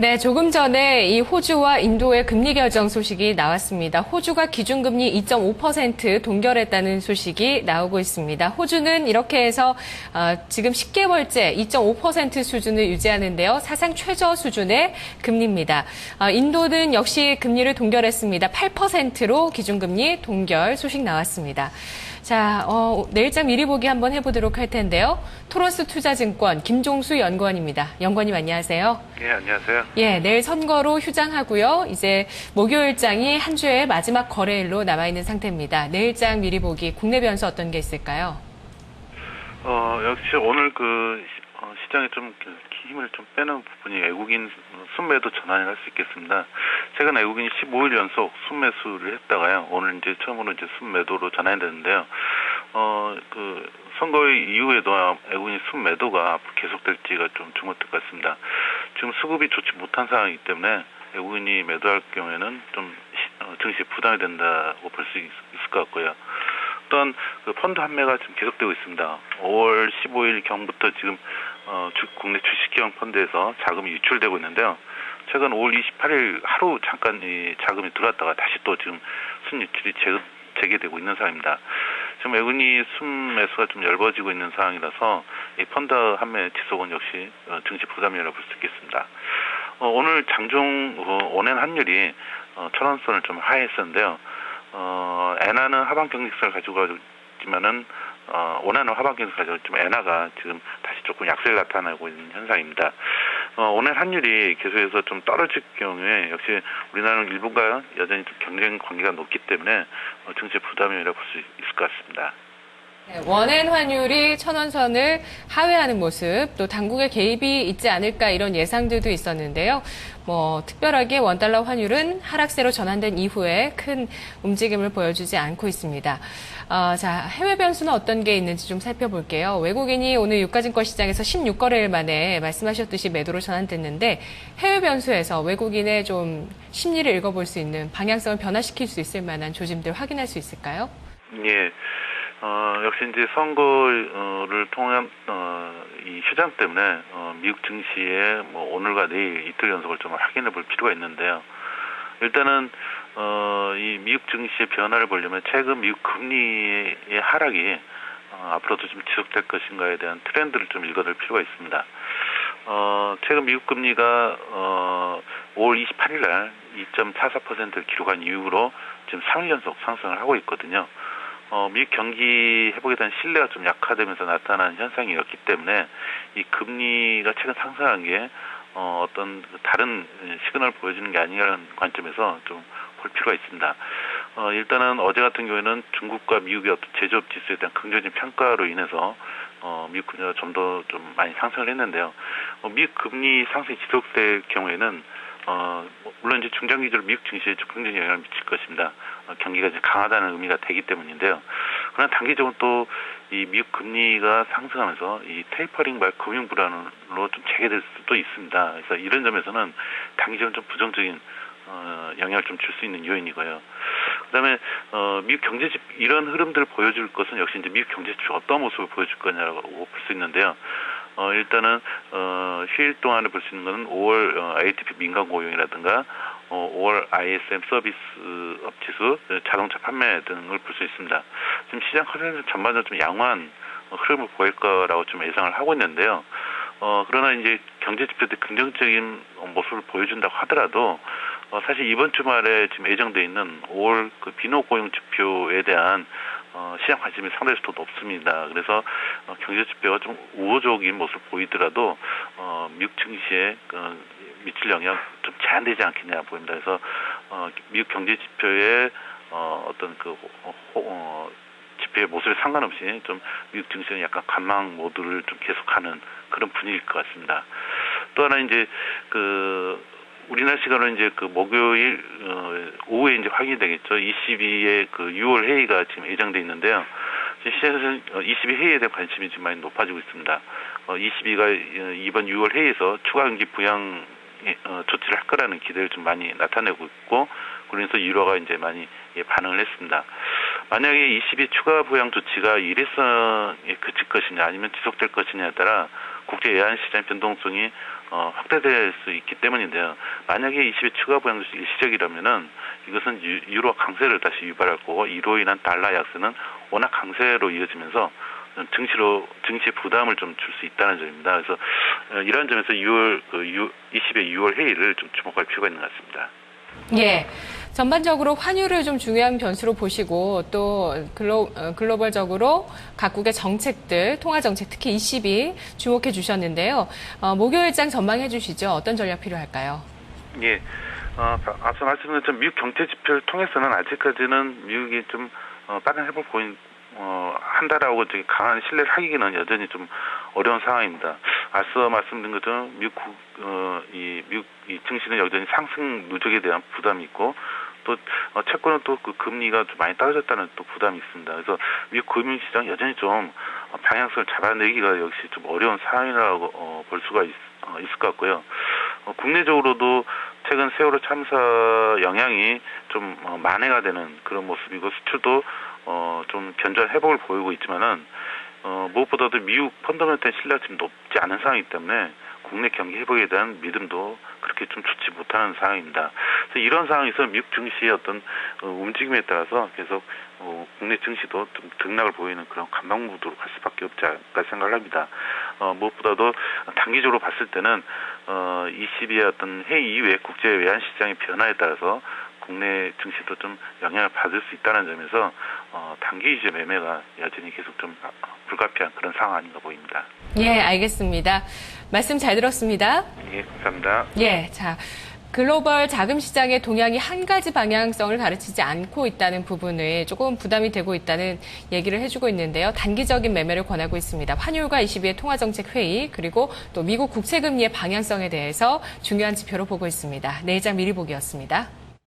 네, 조금 전에 이 호주와 인도의 금리 결정 소식이 나왔습니다. 호주가 기준금리 2.5% 동결했다는 소식이 나오고 있습니다. 호주는 이렇게 해서 지금 10개월째 2.5% 수준을 유지하는데요. 사상 최저 수준의 금리입니다. 인도는 역시 금리를 동결했습니다. 8%로 기준금리 동결 소식 나왔습니다. 자, 내일장 미리 보기 한번 해보도록 할 텐데요. 토러스 투자증권 김종수 연구원입니다. 연구원님 안녕하세요. 예, 안녕하세요. 예, 내일 선거로 휴장하고요. 이제 목요일장이 한 주의 마지막 거래일로 남아있는 상태입니다. 내일장 미리 보기 국내 변수 어떤 게 있을까요? 역시 오늘 시장에 좀 힘을 좀 빼는 부분이 외국인 순매도 전환을 할 수 있겠습니다. 최근 외국인이 15일 연속 순매수를 했다가요. 오늘 이제 처음으로 이제 순매도로 전환이 되는데요. 선거 이후에도 외국인 순매도가 앞으로 계속될지가 좀 주목될 것 같습니다. 지금 수급이 좋지 못한 상황이기 때문에 외국인이 매도할 경우에는 좀 증시에 부담이 된다고 볼 수 있을 것 같고요. 또한 펀드 판매가 지금 계속되고 있습니다. 5월 15일 경부터 지금 국내 주식형 펀드에서 자금이 유출되고 있는데요. 최근 5월 28일 하루 잠깐 이 자금이 들어왔다가 다시 또 지금 순유출이 재개되고 있는 상황입니다. 지금 외국인이 순매수가 좀 얇아지고 있는 상황이라서 이 펀드 판매 지속은 역시 증시 부담이라고 볼 수 있겠습니다. 오늘 장중 원엔 환율이 1,000원선을 좀 하회했었는데요. 엔화는 하방 경직성을 가지고 있지만은 원화는 하방 경직성을 가지고 있지만 엔화가 지금 다시 조금 약세를 나타내고 있는 현상입니다. 오늘 환율이 계속해서 좀 떨어질 경우에 역시 우리나라는 일본과 여전히 좀 경쟁 관계가 높기 때문에 증시 부담이라고 볼 수 있을 것 같습니다. 원엔 환율이 1,000원선을 하회하는 모습, 또 당국의 개입이 있지 않을까 이런 예상들도 있었는데요. 특별하게 원달러 환율은 하락세로 전환된 이후에 큰 움직임을 보여주지 않고 있습니다. 자, 해외 변수는 어떤 게 있는지 좀 살펴볼게요. 외국인이 오늘 유가증권 시장에서 16거래일 만에 말씀하셨듯이 매도로 전환됐는데 해외 변수에서 외국인의 좀 심리를 읽어볼 수 있는 방향성을 변화시킬 수 있을 만한 조짐들 확인할 수 있을까요? 예. 역시 이제 선거를 통한 이 휴장 때문에 미국 증시에 오늘과 내일 이틀 연속을 좀 확인해 볼 필요가 있는데요. 일단은 이 미국 증시의 변화를 보려면 최근 미국 금리의 하락이 앞으로도 좀 지속될 것인가에 대한 트렌드를 좀 읽어볼 필요가 있습니다. 최근 미국 금리가 5월 28일 날 2.44%를 기록한 이후로 지금 3일 연속 상승을 하고 있거든요. 미국 경기 회복에 대한 신뢰가 좀 약화되면서 나타난 현상이었기 때문에 이 금리가 최근 상승한 게 어떤 다른 시그널을 보여주는 게 아니라는 관점에서 좀 볼 필요가 있습니다. 일단은 어제 같은 경우에는 중국과 미국의 어떤 제조업 지수에 대한 긍정적인 평가로 인해서 미국 금리가 좀 더 좀 많이 상승을 했는데요. 미국 금리 상승이 지속될 경우에는 물론 이제 중장기적으로 미국 증시에 좀 긍정적인 영향을 미칠 것입니다. 경기가 이제 강하다는 의미가 되기 때문인데요. 그러나 단기적으로 또 이 미국 금리가 상승하면서 이 테이퍼링 말 금융 불안으로 좀 재개될 수도 있습니다. 그래서 이런 점에서는 단기적으로 좀 부정적인 영향을 좀 줄 수 있는 요인이고요. 그다음에 미국 경제 이런 흐름들을 보여줄 것은 역시 이제 미국 경제 지표 어떤 모습을 보여줄 거냐라고 볼 수 있는데요. 일단은 휴일 동안에 볼 수 있는 것은 5월 ADP 민간 고용이라든가 5월 ISM 서비스 업 지수, 자동차 판매 등을 볼 수 있습니다. 지금 시장 컨센서스 전반적으로 좀 양호한 흐름을 보일 거라고 좀 예상을 하고 있는데요. 그러나 이제 경제 지표들 긍정적인 모습을 보여준다고 하더라도 사실 이번 주말에 지금 예정돼 있는 5월 비노 고용 지표에 대한 시장 관심이 상당히 더 높습니다. 그래서 경제 지표가 좀 우호적인 모습을 보이더라도 미국 증시에 미칠 영향 좀 제한되지 않겠냐 보입니다. 그래서 미국 경제 지표의 어떤 지표의 모습에 상관없이 좀 미국 증시는 약간 관망 모드를 좀 계속하는 그런 분위기일 것 같습니다. 또 하나 이제 우리나라 시간으로 이제 목요일 오후에 이제 확인이 되겠죠. 22의 6월 회의가 지금 예정돼 있는데요. 시장에서는 22 회의에 대한 관심이 지금 많이 높아지고 있습니다. 22가 이번 6월 회의에서 추가 경기 부양 조치를 할 거라는 기대를 좀 많이 나타내고 있고, 그러면서 유로가 이제 많이 반응을 했습니다. 만약에 22 추가 부양 조치가 일회성에 그칠 것이냐 아니면 지속될 것이냐에 따라 국제 외환 시장 변동성이 확대될 수 있기 때문인데요. 만약에 20의 추가 부양 소식이 일시적이라면은 이것은 유로 강세를 다시 유발할 거고 이로 인한 달러 약세는 워낙 강세로 이어지면서 증시 부담을 좀 줄 수 있다는 점입니다. 그래서 이러한 점에서 20의 6월 회의를 좀 주목할 필요가 있는 것 같습니다. 예. 전반적으로 환율을 좀 중요한 변수로 보시고 또 글로벌적으로 각국의 정책들, 통화 정책, 특히 ECB 주목해 주셨는데요. 목요일장 전망해 주시죠. 어떤 전략 필요할까요? 예. 앞서 말씀드린 좀 미국 경제 지표를 통해서는 아직까지는 미국이 좀 빠른 회복 한다라고 강한 신뢰를 하기는 여전히 좀 어려운 상황입니다. 앞서 말씀드린 것처럼 미국 증시는 여전히 상승 누적에 대한 부담이 있고 또 채권은 또 그 금리가 좀 많이 떨어졌다는 또 부담이 있습니다. 그래서 미국 금융시장 여전히 좀 방향성을 잡아내기가 역시 좀 어려운 상황이라고 볼 수가 있을 것 같고요. 국내적으로도 최근 세월호 참사 영향이 좀 만회가 되는 그런 모습이고 수출도 좀 견조한 회복을 보이고 있지만은 무엇보다도 미국 펀더멘털 신뢰가 지금 높지 않은 상황이기 때문에 국내 경기 회복에 대한 믿음도 그렇게 좀 좋지 못하는 상황입니다. 그래서 이런 상황에서 미국 증시의 어떤 움직임에 따라서 계속 국내 증시도 좀 등락을 보이는 그런 관망무드로 갈 수밖에 없지 않을까 생각을 합니다. 무엇보다도 단기적으로 봤을 때는 22의 어떤 회의 이후에 국제 외환 시장의 변화에 따라서 국내 증시도 좀 영향을 받을 수 있다는 점에서 단기 위주의 매매가 여전히 계속 좀 불가피한 그런 상황 아닌가 보입니다. 예, 알겠습니다. 말씀 잘 들었습니다. 예, 감사합니다. 예, 자. 글로벌 자금 시장의 동향이 한 가지 방향성을 가르치지 않고 있다는 부분을 조금 부담이 되고 있다는 얘기를 해주고 있는데요. 단기적인 매매를 권하고 있습니다. 환율과 22의 통화정책 회의 그리고 또 미국 국채금리의 방향성에 대해서 중요한 지표로 보고 있습니다. 내일장 미리 보기였습니다.